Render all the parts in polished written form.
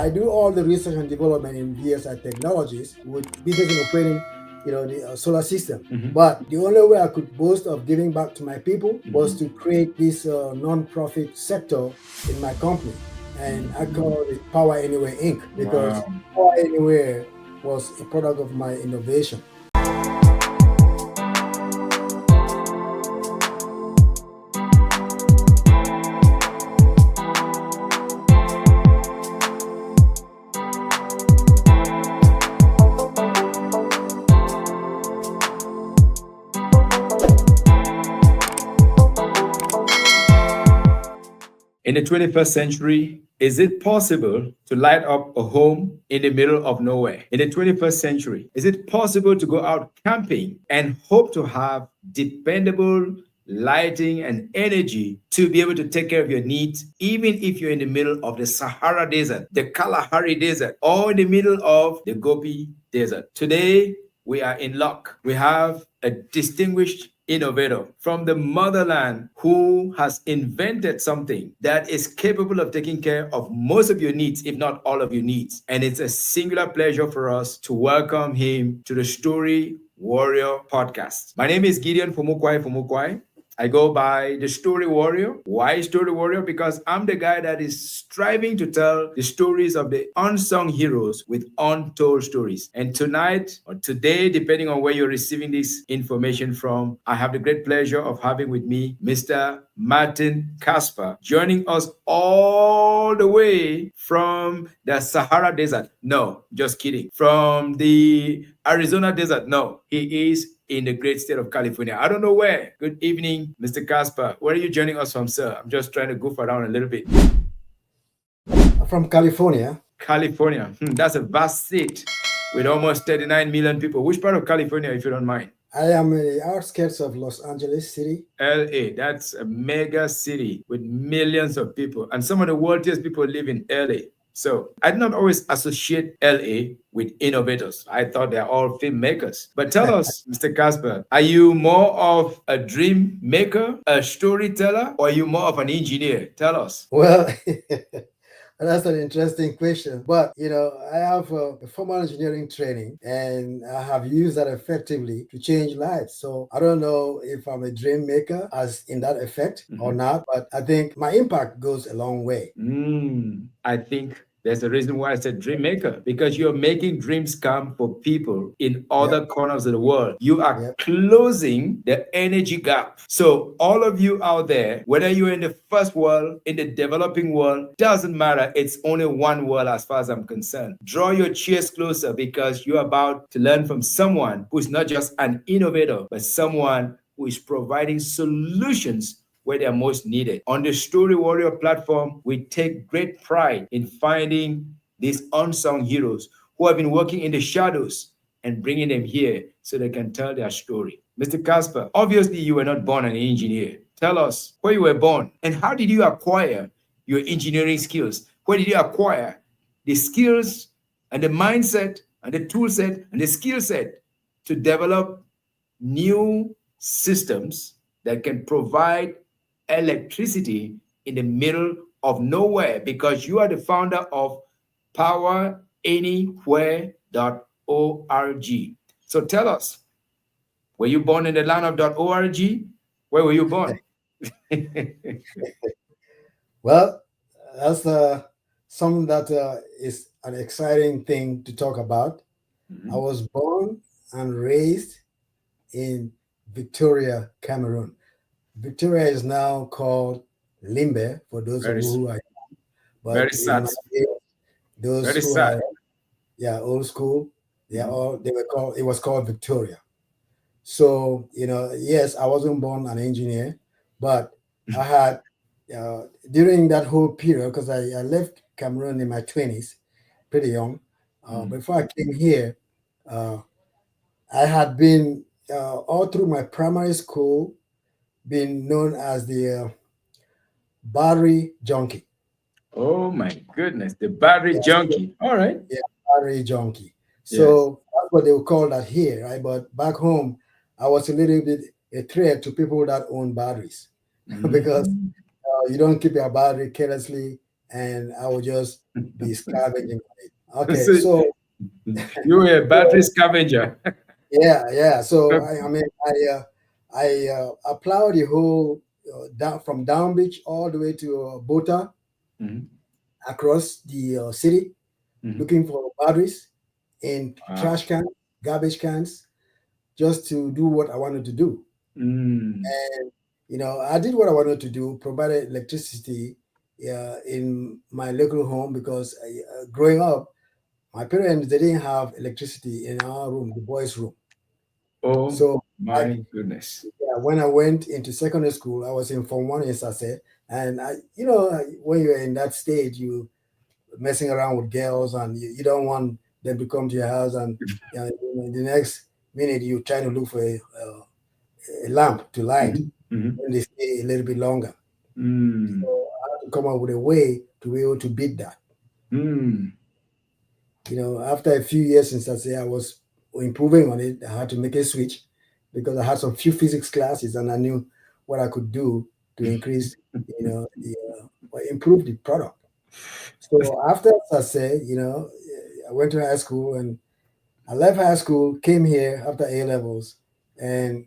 I do all the research and development in VSI technologies with business and operating, the solar system. Mhm. But the only way I could boast of giving back to my people was Mhm. to create this non-profit sector in my company, and I call it Power Anywhere Inc. because Wow. Power Anywhere was a product of my innovation. In the 21st century, is it possible to light up a home in the middle of nowhere? In the 21st century, is it possible to go out camping and hope to have dependable lighting and energy to be able to take care of your needs, even if you're in the middle of the Sahara Desert, the Kalahari Desert, or in the middle of the Gobi Desert? Today, we are in luck. We have a distinguished innovator from the motherland who has invented something that is capable of taking care of most of your needs, if not all of your needs. And it's a singular pleasure for us to welcome him to the Story Warrior podcast. My name is Gideon Fomukwai. I go by the Story Warrior. Why Story Warrior? Because I'm the guy that is striving to tell the stories of the unsung heroes with untold stories. And tonight or today, depending on where you're receiving this information from, I have the great pleasure of having with me Mr. Martin Casper, joining us all the way from the Sahara Desert. No, just kidding. From the Arizona Desert. No, he is in the great state of California. I don't know where. Good evening, Mr. Casper. Where are you joining us from, sir? I'm just trying to goof around a little bit. From California. California. That's a vast state with almost 39 million people. Which part of California, if you don't mind? I am in the outskirts of Los Angeles City. LA. That's a mega city with millions of people. And some of the wealthiest people live in LA. So I did not always associate LA with innovators. I thought they're all filmmakers. But tell us, Mr. Casper, are you more of a dream maker, a storyteller, or are you more of an engineer? Tell us. Well, that's an interesting question. But, I have a formal engineering training and I have used that effectively to change lives. So I don't know if I'm a dream maker as in that effect or not, but I think my impact goes a long way. I think there's a reason why I said dream maker, because you're making dreams come for people in other Yep. corners of the world. You are Yep. closing the energy gap. So all of you out there, whether you're in the first world, in the developing world, doesn't matter. It's only one world as far as I'm concerned. Draw your chairs closer because you're about to learn from someone who's not just an innovator, but someone who is providing solutions where they are most needed. On the Story Warrior platform, we take great pride in finding these unsung heroes who have been working in the shadows and bringing them here so they can tell their story. Mr. Casper, obviously you were not born an engineer. Tell us where you were born and how did you acquire your engineering skills? Where did you acquire the skills and the mindset and the tool set and the skill set to develop new systems that can provide electricity in the middle of nowhere, because you are the founder of poweranywhere.org. So tell us, were you born in the land of .org? Where were you born? Well, that's something that is an exciting thing to talk about. I Mhm. was born and raised in Victoria, Cameroon. Victoria is now called Limbe for those of Very, you who are, but very in sad. my days, those Very who sad. are, yeah, old school, Mhm. it was called Victoria. So, yes, I wasn't born an engineer, but I had, during that whole period, because I left Cameroon in my 20s, pretty young. Mhm. Before I came here, uh, I had been, all through my primary school, been known as the battery junkie. Oh my goodness, the battery Yeah, junkie. All right. yeah, battery junkie. Yes. So that's what they would call that here, right? But back home, I was a little bit a threat to people that own batteries because Mhm. you don't keep your battery carelessly and I would just be scavenging on it. Okay, So so you were a so battery scavenger. yeah, yeah. So I mean, I plowed the whole down from Down Beach all the way to Bota Mhm, across the city, mhm. looking for batteries in Wow. trash cans, garbage cans, just to do what I wanted to do. Mm. And I did what I wanted to do, provided electricity in my local home because growing up, my parents they didn't have electricity in our room, the boys' room. Oh So I, my goodness. yeah, when I went into secondary school, I was in Form 1 in Sase, and when you're in that stage, you messing around with girls, and you don't want them to come to your house, and the next minute you trying to look for a lamp to light Mhm, mhm. when they stay a little bit longer. So Mm, I had to come up with a way to be able to beat that. mm, After a few years since I say I was improving on it, I had to make a switch because I had some few physics classes and I knew what I could do to increase, or improve the product. So after I say, I went to high school and I left high school, came here after A levels, and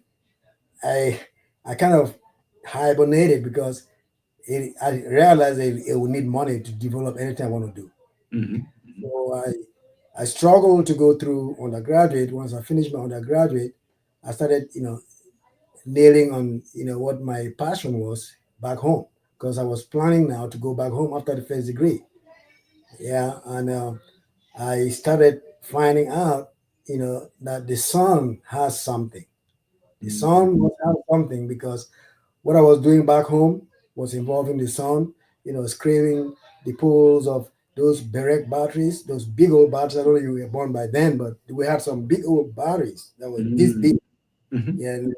I I kind of hibernated because I realized it would need money to develop anything I want to do. mhm, So I struggled to go through undergraduate. Once I finished my undergraduate, I started, nailing on, what my passion was back home because I was planning now to go back home after the first degree. Yeah, and I started finding out, that the sun has something. The mhm, sun must have something because what I was doing back home was involving the sun, scraping the poles of those Berek batteries, those big old batteries. I don't know if you were born by then, but we had some big old batteries that were this mm, big. mhm, Yeah, and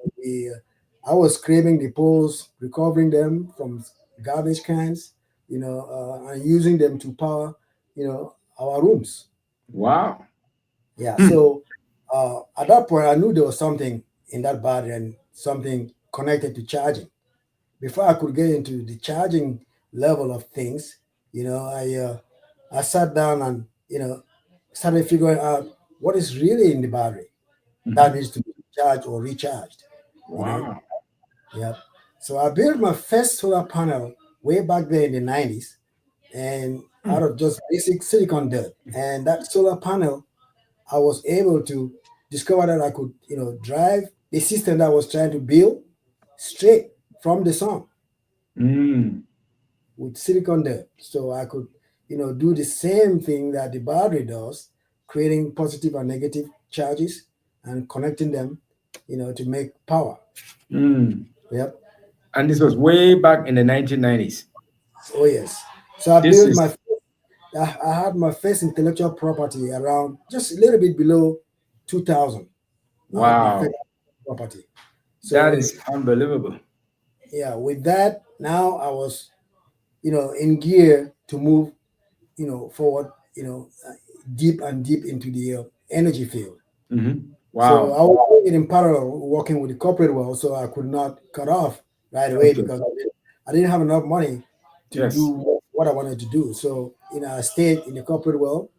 I was scraping the poles, recovering them from garbage cans, and using them to power, our rooms. wow. Yeah. Hmm, So at that point, I knew there was something in that battery and something connected to charging. Before I could get into the charging level of things, I sat down and started figuring out what is really in the battery that mhm. needs to be charged or recharged. You know, Wow. yeah. So I built my first solar panel way back there in the 90s, and out Hmm, of just basic silicon dirt. And that solar panel, I was able to discover that I could, drive the system that I was trying to build straight from the sun mm, with silicon there. So I could, do the same thing that the battery does, creating positive and negative charges and connecting them, to make power. mm. Yep. And this was way back in the 1990s. Oh yes. So I This built is I had my first intellectual property around just a little bit below 2000. I had my first wow. property. That So is unbelievable. yeah, with that, now I was, in gear to move, forward, deep and deep into the energy field. Mhm. So Wow. I was doing it in parallel, working with the corporate world, so I could not cut off right away Okay. because I didn't have enough money to Yes. do what I wanted to do. So, I stayed in the corporate world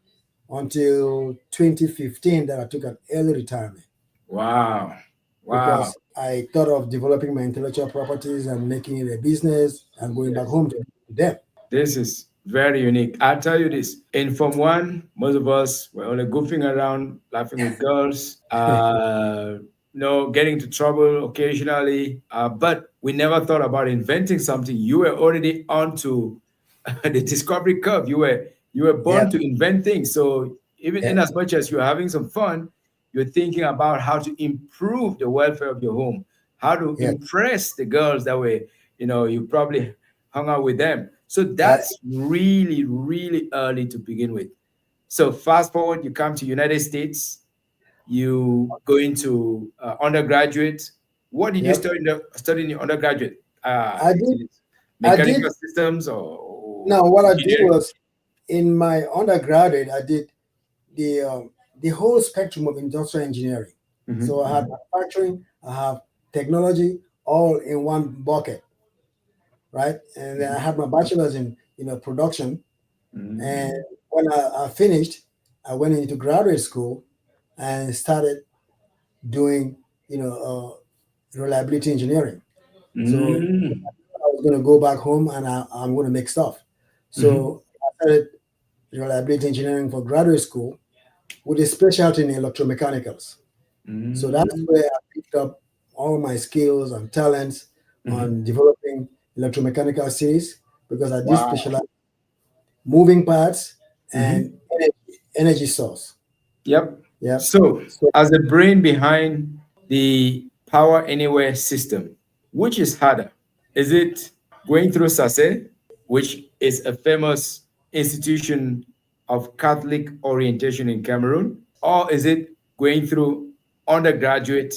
until 2015 that I took an early retirement Wow. Wow. because I thought of developing my intellectual properties and making it a business and going back Yes. home to them. This is very unique. I'll tell you this. In Form 1, most of us were only goofing around, laughing with girls, getting into trouble occasionally. But we never thought about inventing something. You were already onto the discovery curve. You were born Yeah, to invent things. So even yeah, in as much as you're having some fun, you're thinking about how to improve the welfare of your home, how to yeah. impress the girls that way. You probably hung out with them. So I, that's really, really early to begin with. So fast forward, you come to United States, you go into undergraduate. What did you yep. study in your undergraduate? I Is did. it I mechanical did. systems or Now, what I did engineering? was in my undergraduate, I did the um, the whole spectrum of industrial engineering. So I had Mhm, manufacturing, I have technology, all in one bucket, right? And then I mhm, had my bachelor's in production, And Mm, when I finished, I went into graduate school and started doing, you know, reliability engineering. So mm, I was going to go back home and I'm going to make stuff. mhm, So I started reliability engineering for graduate school with a specialty in electromechanicals. So that's mm, where I picked up all my skills and talents mhm. on developing electromechanical series because I do Wow. specialize moving parts and Mhm. energy source. Yep. Yeah. So, So as the brain behind the Power Anywhere system, which is harder? Is it going through SASE, which is a famous institution of Catholic orientation in Cameroon, or is it going through undergraduate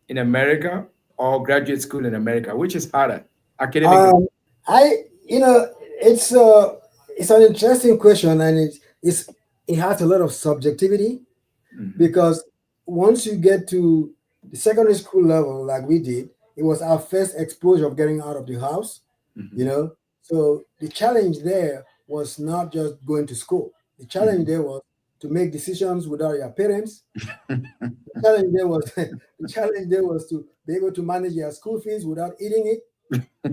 in America or graduate school in America? Which is harder academically? um, I, you know, it's it's an interesting question, and it has a lot of subjectivity Mhm, because once you get to the secondary school level, like we did, it was our first exposure of getting out of the house, you mhm, know. So the challenge there was not just going to school. The challenge mhm. there was to make decisions without your parents. The challenge there was the challenge there was to be able to manage your school fees without eating it.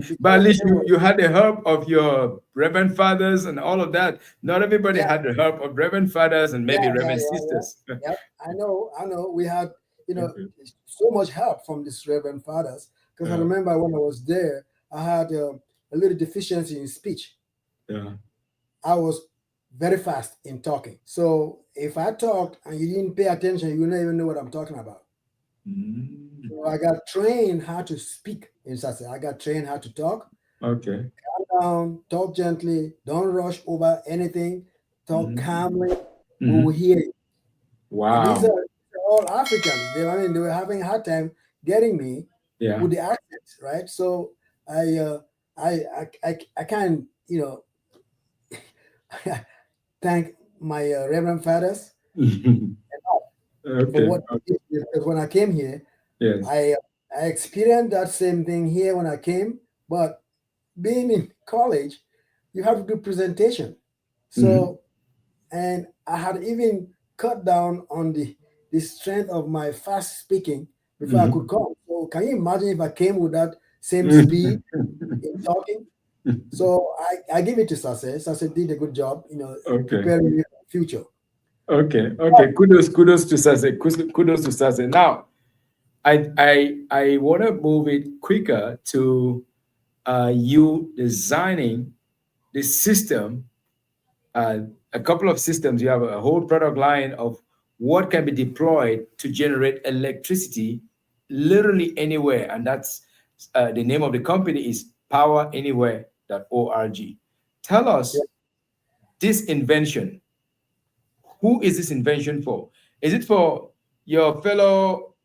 The But at challenge least there was you had the help of your reverend fathers and all of that. Not everybody yeah, had the help of reverend fathers and maybe reverend yeah. sisters. Yep, I know. We had, you know, Okay. so much help from these reverend fathers because I Yeah, remember when I was there, I had a little deficiency in speech. yeah. I was very fast in talking. So if I talked and you didn't pay attention, you would not even know what I'm talking about. Mm, So I got trained how to speak in Sase. I got trained how to talk. okay. Calm down, talk gently, don't rush over anything, talk Mhm, calmly. We will mhm. hear you. And these Wow. are all Africans. I mean, they were having a hard time getting me Yeah. with the accents, right? So I, uh, I can, you know, thank my Reverend fathers for Okay. what they did because when I came here, Yes. I I experienced that same thing here when I came, but being in college, you have to do presentation. Mhm, So and I had even cut down on the strength of my fast speaking before I could mhm. come. So can you imagine if I came with that same speed in talking? So I give it to Sase. Sase did a good job, you know, Okay. preparing me for the future. Okay. Okay. Kudos to Sase. Kudos to Sase. Now, I want to move it quicker to you designing the system, uh, a couple of systems. You have a whole product line of what can be deployed to generate electricity literally anywhere, and that's the name of the company is poweranywhere.org. Tell Yeah. us this invention. Who is this invention for? Is it for your fellow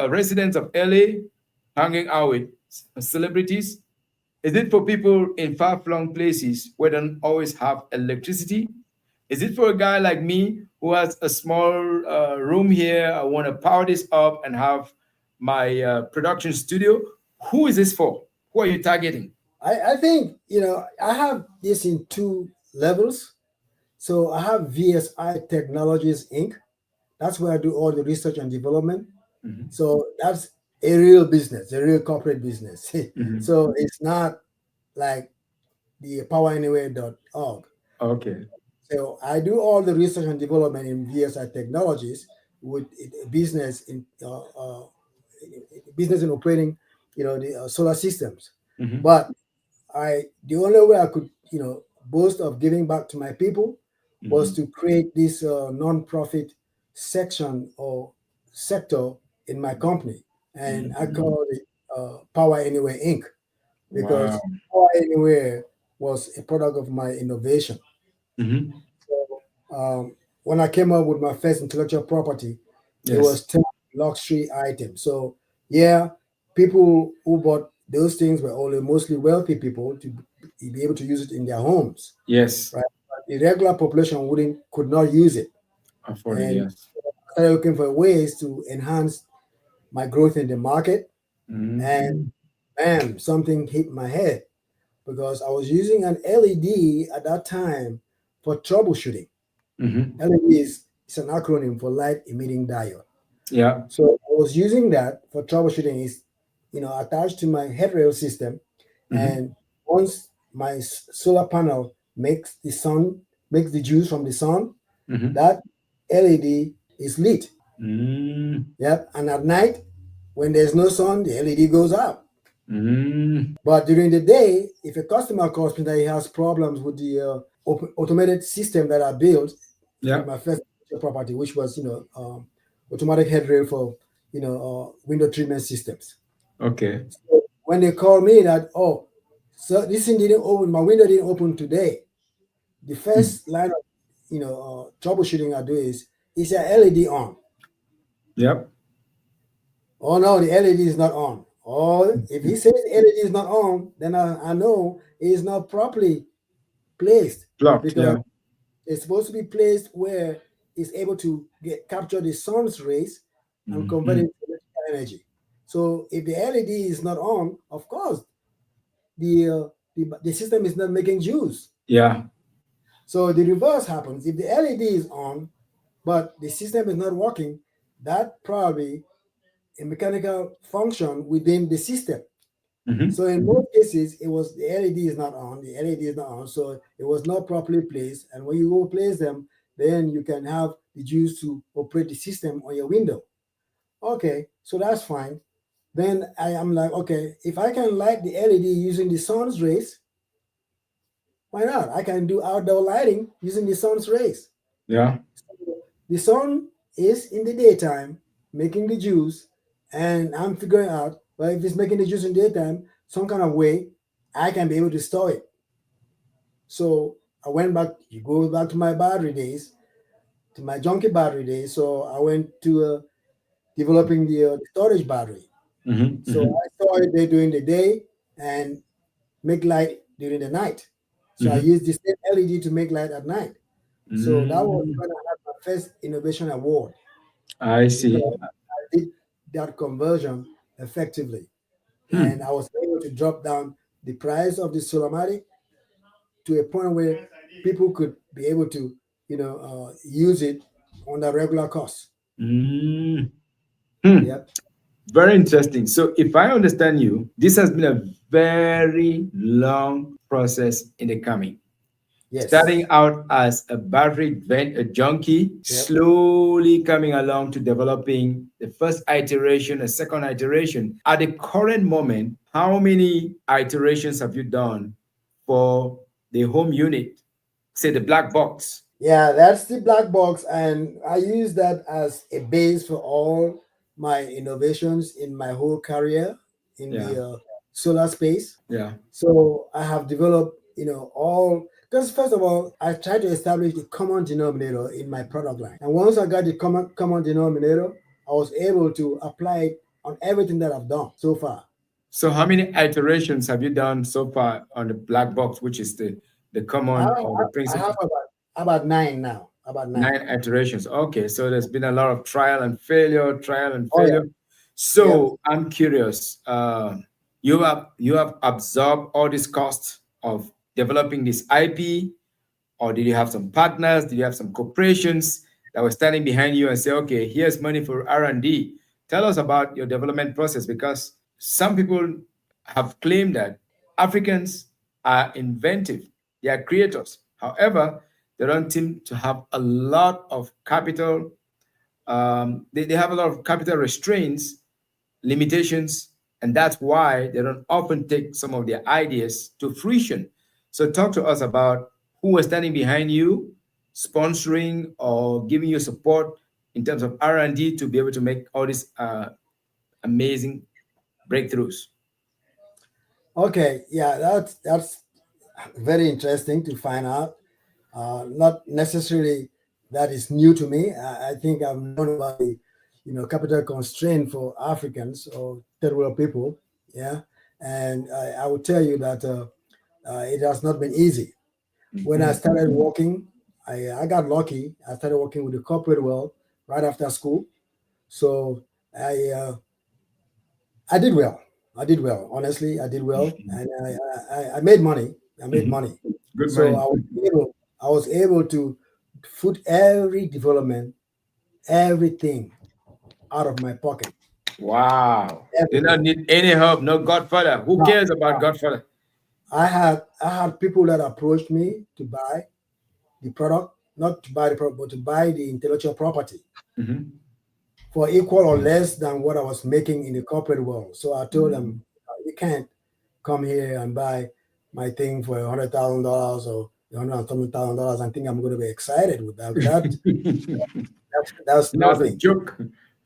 residents of LA hanging out with celebrities? Is it for people in far-flung places where they don't always have electricity? Is it for a guy like me who has a small room here? I want to power this up and have my production studio. Who is this for? Who are you targeting? I think, you know, I have this in two levels. So I have VSI Technologies Inc. That's where I do all the research and development. Mhm, So that's a real business, a real corporate business. mhm. So it's not like the poweranywhere.org. Okay. So I do all the research and development in VSI Technologies with business in operating, you know, the solar systems. Mhm, But the only way I could, you know, boast of giving back to my people was mhm, to create this non-profit section or sector in my company, and I mhm. call it Power Anywhere Inc. Wow. because Power Anywhere was a product of my innovation. Mhm. So when I came up with my first intellectual property, it Yes. was 10 luxury items. So yeah, people who bought those things were only mostly wealthy people to be able to use it in their homes, Yes. right? But the regular population wouldn't could not use it, Afford it. and Yes. I started looking for ways to enhance my growth in the market. And Mhm. bam, something hit my head because I was using an LED at that time for troubleshooting. Mm-hmm. LED is an acronym for light emitting diode. Yeah. So I was using that for troubleshooting is, attached to my headrail system. Mm-hmm. And once my solar panel makes the juice from the sun, Mm-hmm. that LED is lit. Mm-hmm. Yep. And at night, when there's no sun, the LED goes out. Mm-hmm. But during the day, if a customer calls me that he has problems with the automated system that I built Yeah. with my first property, which was, automatic headrail for, window treatment systems. Okay. So when they call me that, oh, so this thing didn't open, my window didn't open today. The Mm. first line of, troubleshooting I do is your LED on? Yep. Oh no, the LED is not on. Or if he says LED is not on, then I know it is not properly placed, Blocked. because Yeah. it's supposed to be placed where it's able to capture the sun's rays and convert Mm-hmm. it to electrical energy. So if the LED is not on, of course the system is not making juice. Yeah. So the reverse happens. If the LED is on, but the system is not working, that probably a mechanical function within the system. Mm-hmm. So in most cases, it was the LED is not on, the LED is not on, so it was not properly placed. And when you go place them, then you can have the juice to operate the system on your window. Okay, so that's fine. Then I am like, okay, if I can light the LED using the sun's rays, why not? I can do outdoor lighting using the sun's rays. Yeah. The sun is in the daytime making the juice, and I'm figuring out, well, if it's making the juice in the daytime, some kind of way I can be able to store it. So I went back, you go back to my battery days, to my junkie battery days. So I went to developing the storage battery. Mm-hmm. So Mm-hmm. I store it there during the day and make light during the night. So I Mm-hmm. use the same LED to make light at night. So that was Mm. when I had my first innovation award, I because see. I did that conversion effectively. And Hmm. I was able to drop down the price of the Solomatic to a point where people could be able to, use it on the regular cost. Mm. Hmm. Yep. Very interesting. So, if I understand you, this has been a very long process in the coming. Yes. Starting out as a battery vent, a junkie, Yep. slowly coming along to developing the first iteration, a second iteration. At the current moment, how many iterations have you done for the home unit, say the black box? Yeah, that's the black box, and I use that as a base for all my innovations in my whole career in Yeah, the solar space. yeah. So I have developed, all, because first of all, I try to establish the common denominator in my product line, and once I got the common denominator, I was able to apply it on everything that I've done so far. So, how many iterations have you done so far on the black box, which is the I, common or the I have principal? about nine now. About nine. 9 iterations. Okay, so there's been a lot of trial and failure, trial and Oh failure. yeah. Yep. So I'm curious. You have absorbed all this cost of developing this IP, or did you have some partners? Did you have some corporations that were standing behind you and say, "Okay, here's money for R&D"? Tell us about your development process, because some people have claimed that Africans are inventive, they are creators. However, they don't seem to have a lot of capital. They have a lot of capital restraints, limitations, and that's why they don't often take some of their ideas to fruition. So, talk to us about who was standing behind you, sponsoring or giving you support in terms of R&D to be able to make all these amazing breakthroughs. Okay. Yeah, that's very interesting to find out. Not necessarily that is new to me. I think I've known about the, capital constraint for Africans or third world people. Yeah, and I will tell you that it has not been easy. When I Mhm. started working, I got lucky. I started working with the corporate world right after school, so I uh, I did well. I did well. Honestly, I did well, and I made money. I made Mhm. money. Good So money. I was able. I was able to put every development, everything out of my pocket. Wow. They Everything. don't need any help, no Godfather. Who Now, cares about Godfather? I had people that approached me to buy the product, not to buy the product, but to buy the intellectual property Mhm. for equal or less than what I was making in the corporate world. So I told them, Mhm. you can't come here and buy my thing for $100,000 or $100,000 and think I'm going to be excited with that. That's That's a nothing. joke.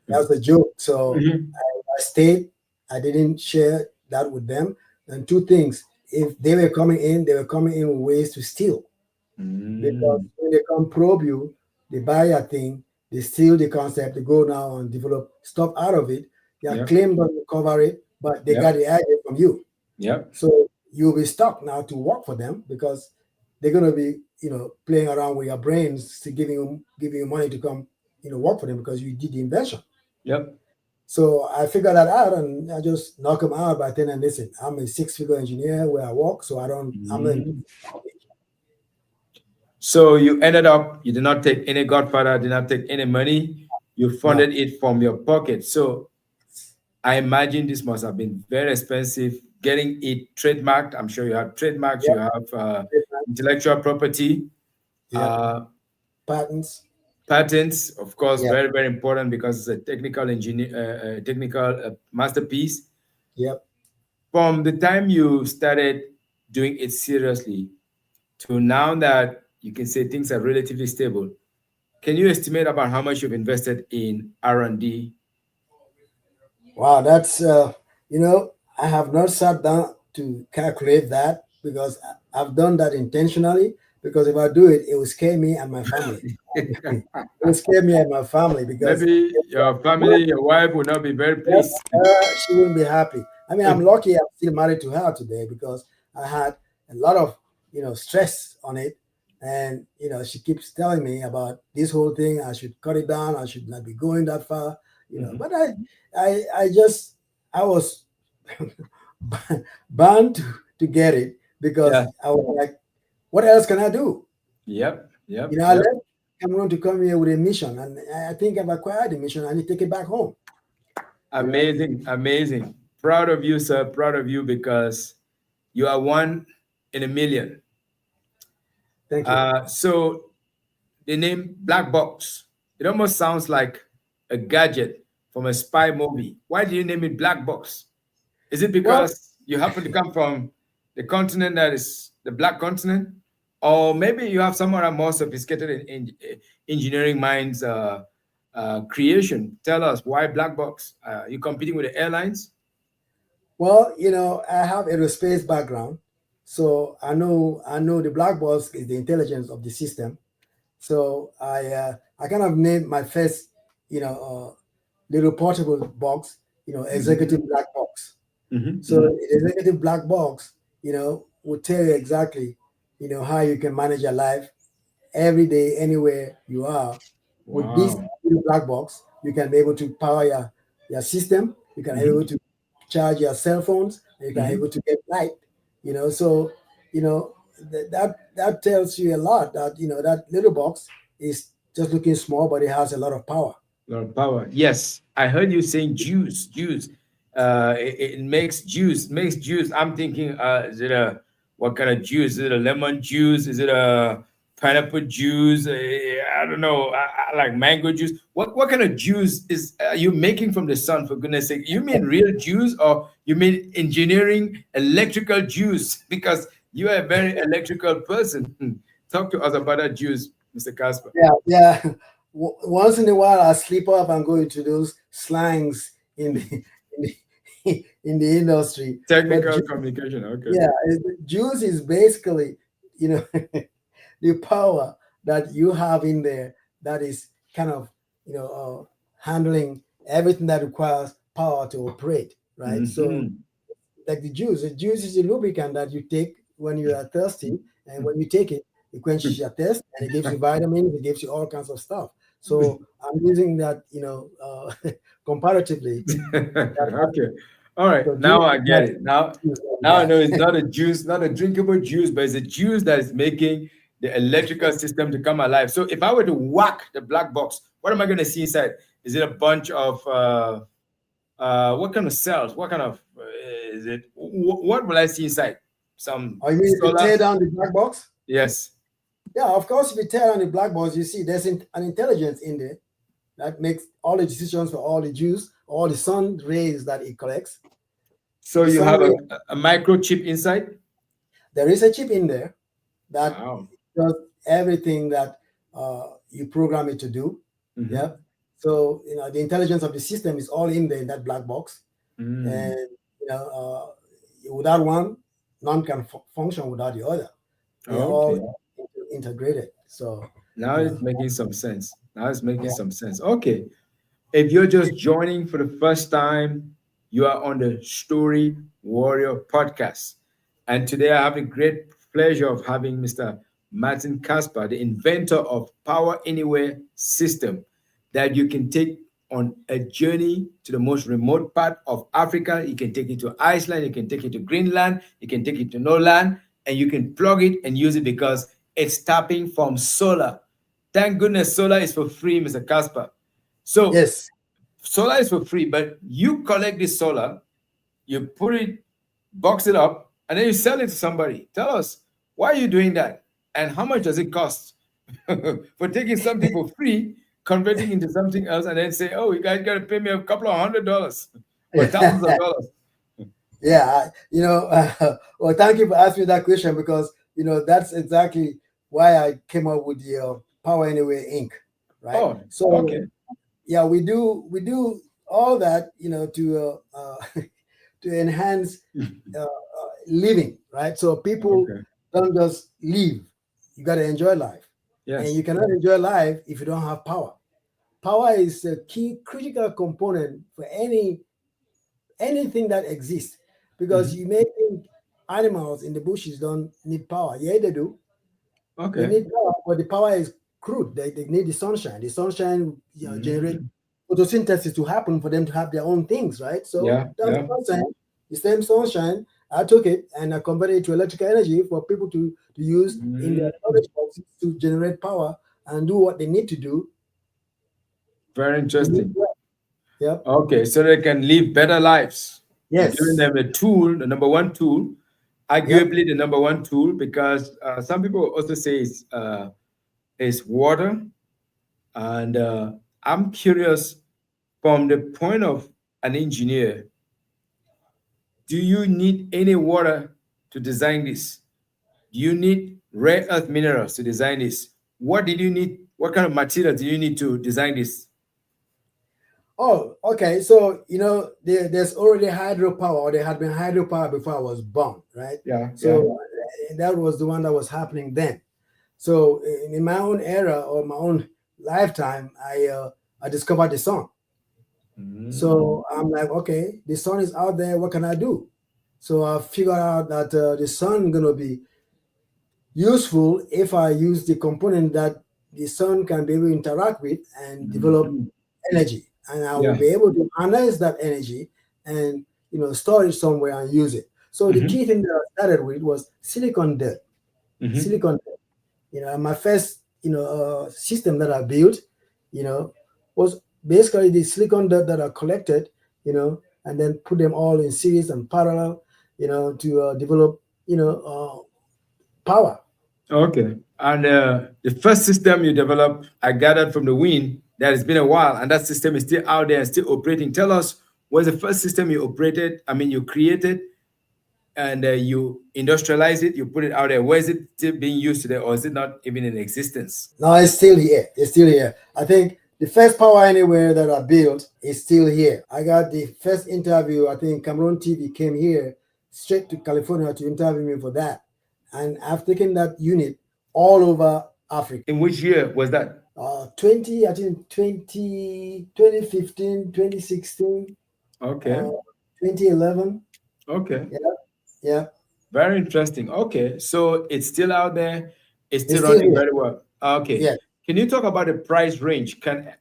That's the joke. So Mhm. I stayed. I didn't share that with them. And two things: if they were coming in with ways to steal. Because Mm. when they come probe you, they buy a thing, they steal the concept, they go now and develop stuff out of it. Their Yep. claim doesn't cover it, but they got Yep. the idea from you. Yep. So you'll be stuck now to work for them because they're gonna be, playing around with your brains to giving you money to come, work for them because you did the invention. Yep. So I figured that out and I just knock them out by then and listen, I'm a six-figure engineer where I work, so I'm not Mhm. So you ended up, you did not take any Godfather, did not take any money. You no. funded it from your pocket. So I imagine this must have been very expensive getting it trademarked. I'm sure you have trademarks, you Yep. have intellectual property, Yep. uh, Patents. patents, of course, Yep. very, very important because it's a technical engineer, technical masterpiece. Yep. From the time you started doing it seriously to now that you can say things are relatively stable, can you estimate about how much you've invested in R&D? Wow, that's I have not sat down to calculate that because I've done that intentionally. Because if I do it, it will scare me and my family. It will scare me and my family because Maybe your family, your wife will not be very yep, pleased. she wouldn't be happy. I mean, I'm lucky I'm still married to her today because I had a lot of stress on it, and she keeps telling me about this whole thing. I should cut it down. I should not be going that far. Mhm. But I was bound to get it because Yeah. I was like, what else can I do? Yep. Yep. I Yep. left Cameroon to come here with a mission, and I think I've acquired the mission. I need to take it back home. You know, Amazing. Amazing. Proud of you, sir. Proud of you because you are one in a million. thank you. So the name Black Box, it almost sounds like a gadget from a spy movie. Why do you name it Black Box? Is it Well, because you happen to come from the continent that is the black continent? Or maybe you have some other more sophisticated engineering minds creation. Tell us why Black Box? You competing with the airlines? Well, I have aerospace background, so I know the black box is the intelligence of the system. So I kind of named my first, little portable box, executive Mhm. black box. Mhm. So Mhm. the executive black box, will tell you exactly, how you can manage your life every day, anywhere you are. With this Wow. little black box, you can be able to power your system. You can be able Mhm. to charge your cell phones. And you can be Mhm. able to get light. So you know that tells you a lot that that little box is just looking small, but it has a lot of power. Lot of power. Yes, I heard you saying juice, juice. It makes juice, makes juice. I'm thinking, is it a what kind of juice? Is it a lemon juice? Is it a pineapple juice? I don't know. I like mango juice. What kind of juice is are you making from the sun? For goodness sake, you mean real juice or you mean engineering electrical juice? Because you are a very electrical person. Talk to us about that juice, Mr. Casper. Yeah, yeah. Once in a while, I slip up and go into those slangs in the in in the industry. But Technical communication. Okay. yeah, juice is basically, you know, the power that you have in there that is kind of, handling everything that requires power to operate, right? So, Hmm. like the juice is a lubricant that you take when you are thirsty, and when you take it, it quenches your thirst and it gives you vitamins, it gives you all kinds of stuff. So, I'm using that, comparatively. That Okay. All right. so juice Now I is not get it. Now, juice that we now I got. know it's not a juice, not a drinkable juice, but it's a juice that is making the electrical system to come alive. So if I were to whack the black box, what am I going to see inside? Is it a bunch of what kind of cells? What kind of is it? What will I see inside? Some Or you mean if you solar? tear down the black box? Yes. Yeah, of course, if you tear down the black box, you see there's an intelligence in there that makes all the decisions for all the juice, all the sun rays that it collects. So The you sun have ray, a microchip inside. there is a chip in there that Wow. does everything that you program it to do. Mm-hmm. Yeah. So the intelligence of the system is all in there in that black box, Mm. and without one, none can function without the other. They are all Okay. integrated. So Now you it's know, making some sense. Now it's making yeah. some sense. Okay. If you're just joining for the first time, you are on the Story Warrior podcast. And today I have the great pleasure of having Mr. Martin Casper, the inventor of Power Anywhere system that you can take on a journey to the most remote part of Africa. You can take it to Iceland, you can take it to Greenland, you can take it to no land, and you can plug it and use it because it's tapping from solar. Thank goodness solar is for free, Mr. Casper. So Yes. solar is for free, but you collect this solar, you put it, box it up, and then you sell it to somebody. Tell us, why are you doing that? And how much does it cost for taking something for free, converting into something else, and then say, oh, you guys got to pay me a couple of $100 or thousands of dollars? Yeah, well, thank you for asking me that question because that's exactly why I came up with the Power Anyway Inc. Right. Oh, So okay. yeah, we do all that to to enhance living. Right. So people Okay. don't just live; you got to enjoy life, and Yes. you cannot enjoy life if you don't have power. Power is a key critical component for anything that exists because Mhm. you may think animals in the bushes don't need power. Yeah, they do. They Okay. need power, but the power is crude. They need the sunshine. The sunshine generate Mm. photosynthesis to happen for them to have their own things, right? So Yeah. that Yeah. sunshine, the same sunshine, I took it and I converted it to electrical energy for people to use in their Mm. storage boxes to generate power and do what they need to do Very to live interesting. well. Yep. Okay, so they can live better lives. You're giving Yes. them a tool, the number one tool, Yep. arguably the number one tool, because some people also say it's water. And I'm curious from the point of an engineer, do you need any water to design this? Do you need rare earth minerals to design this? What did you need? What kind of material do you need to design this? Oh, okay. So there's already hydropower, or there had been hydropower before I was born, right? Yeah, yeah. So that was the one that was happening then. So in my own era or my own lifetime, I discovered the sun. Mm. So I'm like, okay, the sun is out there. What can I do? So I figured out that the sun gonna be useful if I use the component that the sun can be able to interact with and develop Mhm. energy, and I will Yeah. be able to harness that energy and store it somewhere and use it. So the Hmm. key thing that I started with was silicon dirt. Hmm. Silicon dirt. My first system that I built, you know, was basically the silicon dirt that I collected, and then put them all in series and parallel, to develop, power. Okay. And the first system you developed, I gathered from the wind that it's been a while, and that system is still out there and still operating. Tell us, what's the first system you operated? I mean, you created and you industrialize it, you put it out there. Where is it still being used today, or is it not even in existence? No, it's still here. It's still here. I think the first Power Anywhere that I built is still here. I got the first interview. I think Cameroon TV came here straight to California to interview me for that. And I've taken that unit all over Africa. In which year was that? 20, I think 2015, 2016, Okay. uh, 2011. Okay. Yeah, yeah. Very interesting. Okay. So it's still out there. It's It's still still running here. very well. Okay. Yeah. Can you talk about the price range? Can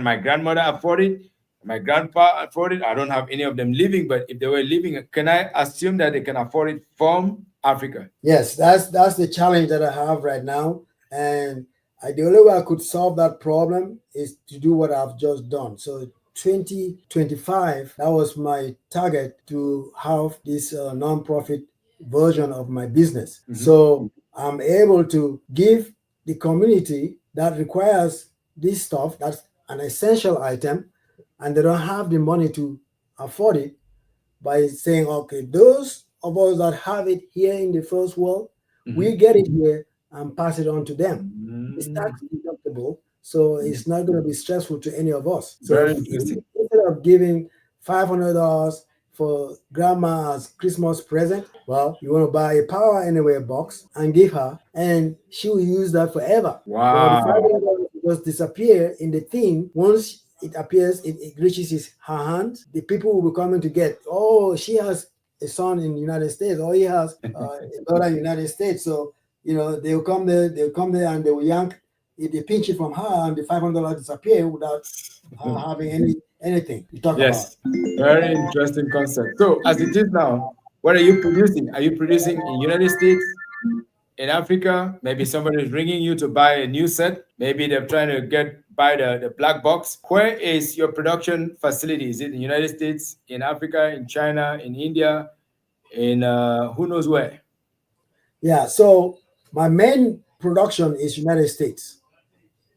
my grandmother afford it? My grandpa afford it? I don't have any of them living, but if they were living, can I assume that they can afford it from Africa? Yes, that's the challenge that I have right now, and the only way I could solve that problem is to do what I've just done. So 2025, that was my target to have this non-profit version of my business. Mhm. So I'm able to give the community that requires this stuff. That's an essential item, and they don't have the money to afford it by saying, okay, those of us that have it here in the first world, we Mhm. get it here and pass it on to them. It's tax Mm. deductible, so it's not going to be stressful to any of us. So Very if interesting. instead of giving $500 for grandma as Christmas present, well, you want to buy a Power Anywhere box and give her, and she will use that forever. Well, the Wow. $500 will just disappear in the thing once it appears, it reaches her hand. The people will be coming to get. Oh, she has a son in the United States, or he has a daughter in the United States. So they'll come there, and they will yank. If they pinch it from her, and the $500 disappear without having anything to talk about. Yes, very interesting concept. So, as it is now, what are you producing? Are you producing in United States, in Africa? Maybe somebody is ringing you to buy a new set. Maybe they're trying to buy the black box. Where is your production facility? Is it in the United States, in Africa, in China, in India, in who knows where? Yeah. So my main production is United States.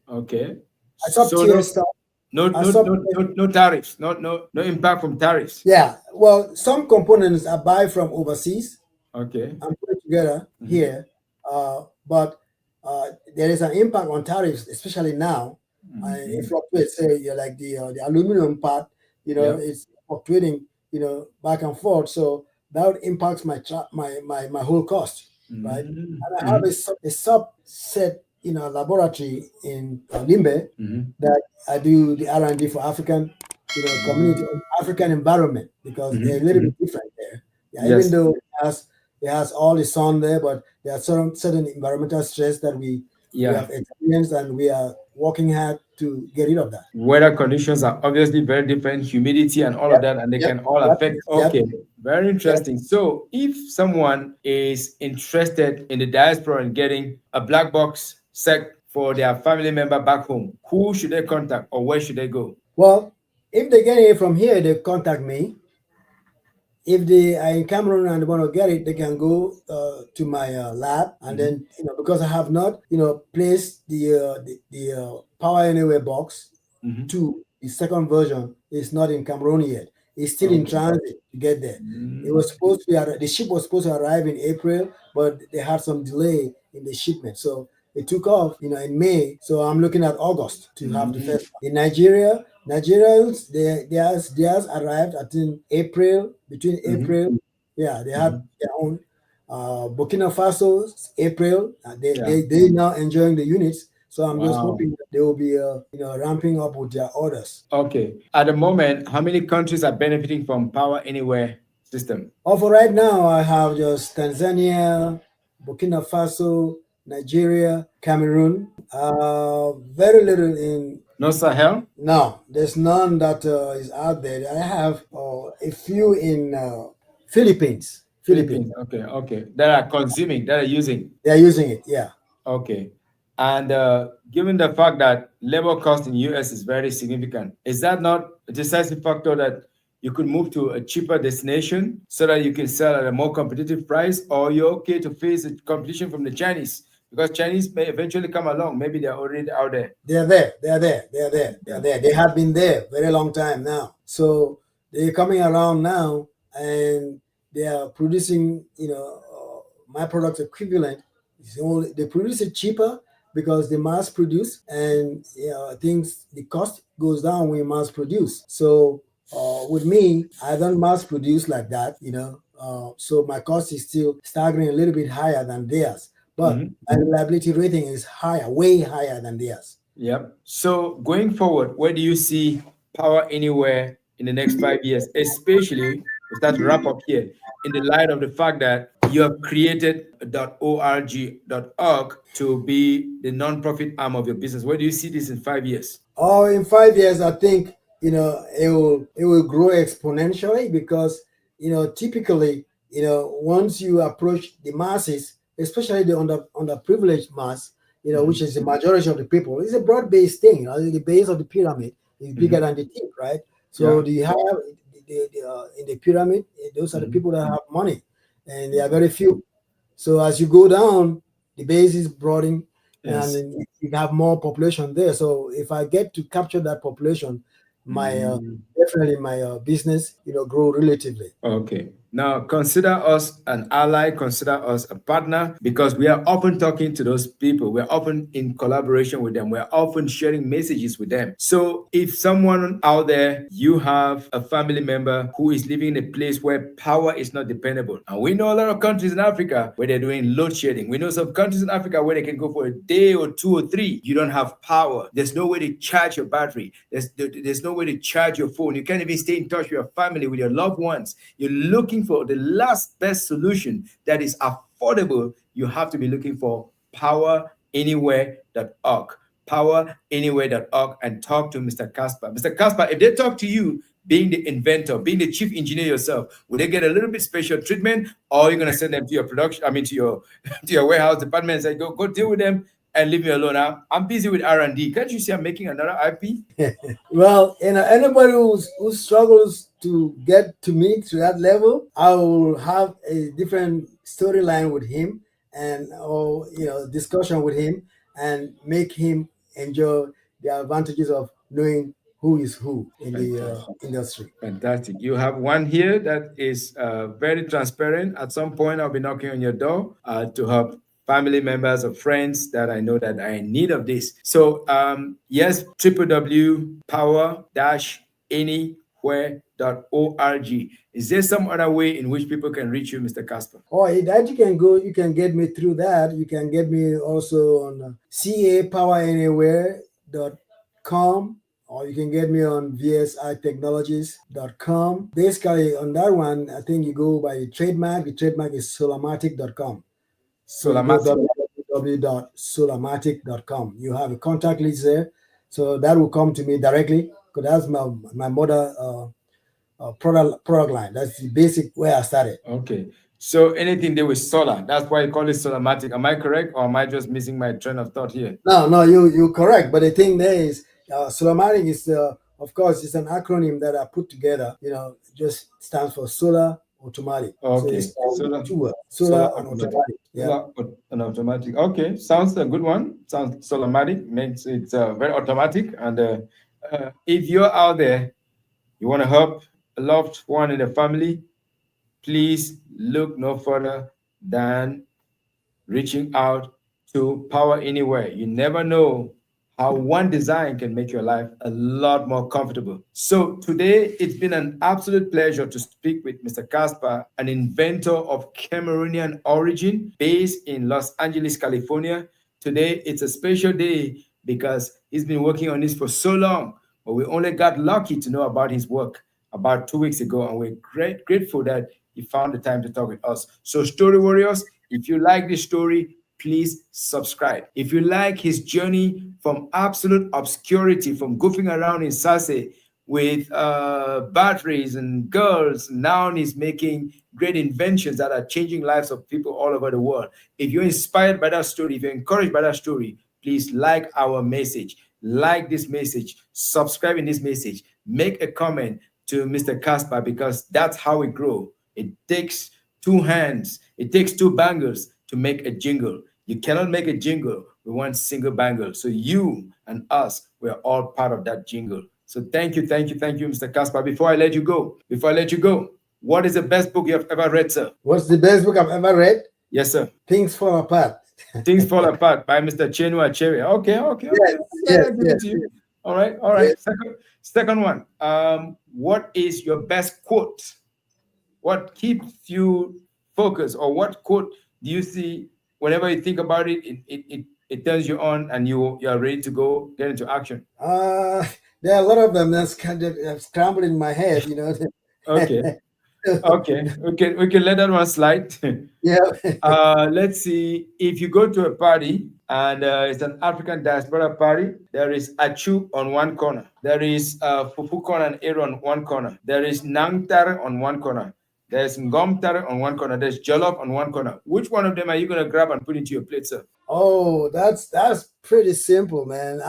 Okay. I top So tier no, stuff. no, I no, top no, no tariffs. No impact from tariffs. Yeah. Well, some components I buy from overseas Okay. and put it together Mhm. here. But there is an impact on tariffs, especially now. It Mhm. fluctuates. Say like the aluminum part, Yeah. it's fluctuating, back and forth. So that impacts my whole cost, right? Mhm. And I have Mhm. a subset, laboratory in Limbe Mhm. that I do the R&D for African, community, Mhm. African environment, because they're a Mhm. little bit Mhm. different there. Yeah, even Yes. though it has all the sun there, but there are certain environmental stress that we Yeah. have experienced, and we are working hard to get rid of that. Weather conditions are obviously very different, humidity and all of Yep, that, and they yep, can all yep, affect. yep, Okay, very yep. interesting. So, if someone is interested in the diaspora and getting a black box set for their family member back home, who should they contact or where should they go? Well, if they get it from here, they contact me. If they are in Cameroon and they want to get it, they can go to my lab, and Mhm. then because I have not placed the Power Anywhere box Mhm. to the second version is not in Cameroon yet. It's still in Okay. transit to get there. It Mm. was supposed to the ship was supposed to arrive in April, but they had some delay in the shipment. So it took off, in May. So I'm looking at August to have the Mm. first one. In Nigeria, Nigerians, theirs arrived I think April, between Mhm. April. Yeah, they had Mhm. their own. Burkina Faso, April. Yeah. They now enjoying the units. So I'm just Wow. hoping that they will be ramping up with their orders. Okay. At the moment, how many countries are benefiting from Power Anywhere system? For right now, I have just Tanzania, Burkina Faso, Nigeria, Cameroon. Very little in. No Sahel? No, there's none that is out there. I have a few in Philippines. Philippines. Philippines. Okay, okay. That are consuming, that are using. They are using it. Yeah. Okay. And given the fact that labor cost in US is very significant, is that not a decisive factor that you could move to a cheaper destination so that you can sell at a more competitive price, or you're okay to face the competition from the Chinese? Because Chinese may eventually come along. Maybe they're already out there. They are there. They are there. They are there. They are Yeah. there. They have been there very long time now. So they're coming around now, and they are producing, my product equivalent. They produce it cheaper because they mass produce, and things the cost goes down when you mass produce. So with me, I don't mass produce like that, so my cost is still staggering a little bit higher than theirs, but Mhm. my reliability rating is higher, way higher than theirs. Yep. So going forward, where do you see Power Anywhere in the next 5 years, especially we start to wrap up here, in the light of the fact that you have created .org to be the non-profit arm of your business. Where do you see this in 5 years? Oh, in 5 years, I think it will grow exponentially because typically once you approach the masses, especially the underprivileged mass, which is the majority of the people, it's a broad-based thing. The base of the pyramid is bigger than the tip, right? So Yeah. the higher in the pyramid, those are the people that have money, and there are very few. So as you go down, the base is broadening, and Yes. then you have more population there. So if I get to capture that population, my definitely my business, grow relatively. Okay. Now consider us an ally, consider us a partner, because we are often talking to those people. We're often in collaboration with them. We're often sharing messages with them. So if someone out there, you have a family member who is living in a place where power is not dependable. And we know a lot of countries in Africa where they're doing load shedding. We know some countries in Africa where they can go for a day or two or three. You don't have power. There's no way to charge your battery. There's no way to charge your phone. You can't even stay in touch with your family, with your loved ones. You're looking for the last best solution that is affordable. You have to be looking for poweranywhere.org. Poweranywhere.org, and talk to Mr. Casper. Mr. Casper, if they talk to you, being the inventor, being the chief engineer yourself, will they get a little bit special treatment, or you're gonna send them to your production, to your to your warehouse department and say, go deal with them and leave me alone. I'm busy with R&D. Can't you see I'm making another IP? Well, anybody who struggles to get to me to that level, I will have a different storyline with him, and or discussion with him, and make him enjoy the advantages of knowing who is who in the Fantastic. industry. Fantastic. You have one here that is very transparent. At some point, I'll be knocking on your door to help family members or friends that I know that are in need of this. So, yes, www.power-anywhere.org. Is there some other way in which people can reach you, Mr. Casper? Or that you can get me through that. You can get me also on capoweranywhere.com, or you can get me on vsitechnologies.com. Basically, on that one, I think you go by the trademark. The trademark is solomatic.com. So you go Solomatic. www.solomatic.com. You have a contact list there. So that will come to me directly, because that's my mother product line. That's the basic where I started. Okay. So anything there with solar, that's why you call it Solomatic. Am I correct, or am I just missing my train of thought here? No, you're correct. But the thing there is, Solomatic is, of course, it's an acronym that I put together. Just stands for solar automatic. So Okay. it's Solar, two words, solar solar and automatic. automatic. Yeah. Solar and automatic. Okay. Sounds a good one. Sounds Solomatic. Makes it very automatic. And if you're out there, you want to help a loved one in the family, please look no further than reaching out to Power Anywhere. You never know how one design can make your life a lot more comfortable. So today, it's been an absolute pleasure to speak with Mr. Casper, an inventor of Cameroonian origin based in Los Angeles, California. Today, it's a special day because he's been working on this for so long, but we only got lucky to know about his work about 2 weeks ago, and we're grateful that he found the time to talk with us. So, Story Warriors, if you like this story, please subscribe. If you like his journey from absolute obscurity, from goofing around in Sase with batteries and girls, now he's making great inventions that are changing lives of people all over the world. If you're inspired by that story, if you're encouraged by that story, please like our message, like this message, subscribe in this message, make a comment to Mr. Casper, because that's how we grow. It takes two hands, it takes two bangles to make a jingle. You cannot make a jingle with one single bangle. So you and us, we're all part of that jingle. So thank you, Mr. Casper. Before I let you go, what is the best book you have ever read, sir? What's the best book I've ever read? Yes, sir. Things Fall Apart. Things Fall Apart by Mr. Chinua Achebe. Okay. Yes, yes, I'll give it yes, to you. yes, All right. yes. Second one. What is your best quote? What keeps you focused, or what quote do you see whenever you think about it? It turns you on, and you are ready to go get into action. Uh, there are a lot of them that's kind of scrambled in my head. Okay. Okay. We can let that one slide. Yeah. Let's see. If you go to a party and it's an African diaspora party, there is Achu on one corner. There is Fufu corner and Aaron on one corner. There is Nangtar on one corner. There's ngomtare on one corner. There's jollof on one corner. Which one of them are you gonna grab and put into your plate, sir? Oh, that's pretty simple, man.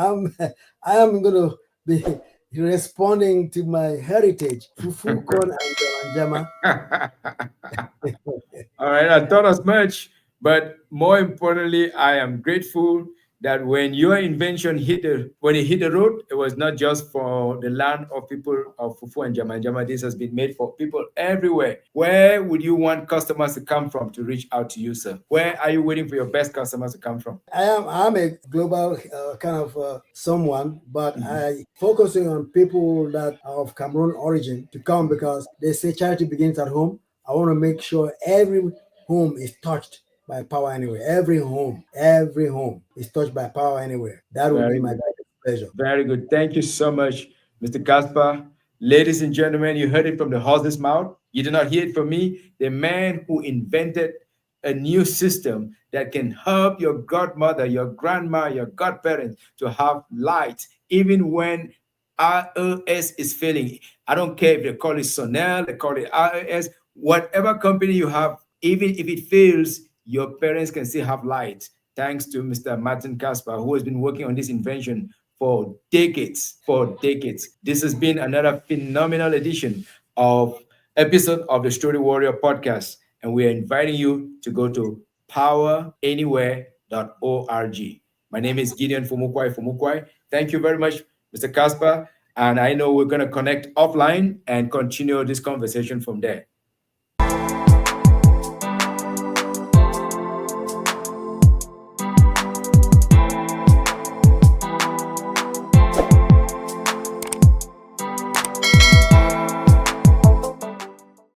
I am gonna be responding to my heritage, fufu corn and jama. All right, I thought as much, but more importantly, I am grateful that when your invention when it hit the road, it was not just for the land of people of Fufu and Jama. Jama, this has been made for people everywhere. Where would you want customers to come from to reach out to you, sir? Where are you waiting for your best customers to come from? I'm a global kind of someone, but Mhm. I focusing on people that are of Cameroon origin to come because they say charity begins at home. I want to make sure every home is touched by power anywhere. Every home is touched by power anywhere. That would be Very my good. greatest pleasure. Very good. Thank you so much, Mr. Casper. Ladies and gentlemen, you heard it from the horse's mouth. You did not hear it from me. The man who invented a new system that can help your godmother, your grandma, your godparents to have light, even when ROS is failing. I don't care if they call it Sonel, they call it ROS, whatever company you have, even if it fails, your parents can still have light. Thanks to Mr. Martin Casper, who has been working on this invention for decades. For decades. This has been another phenomenal edition of episode of the Story Warrior podcast, and we are inviting you to go to poweranywhere.org. My name is Gideon Fumukwai. Thank you very much, Mr. Casper, and I know we're going to connect offline and continue this conversation from there.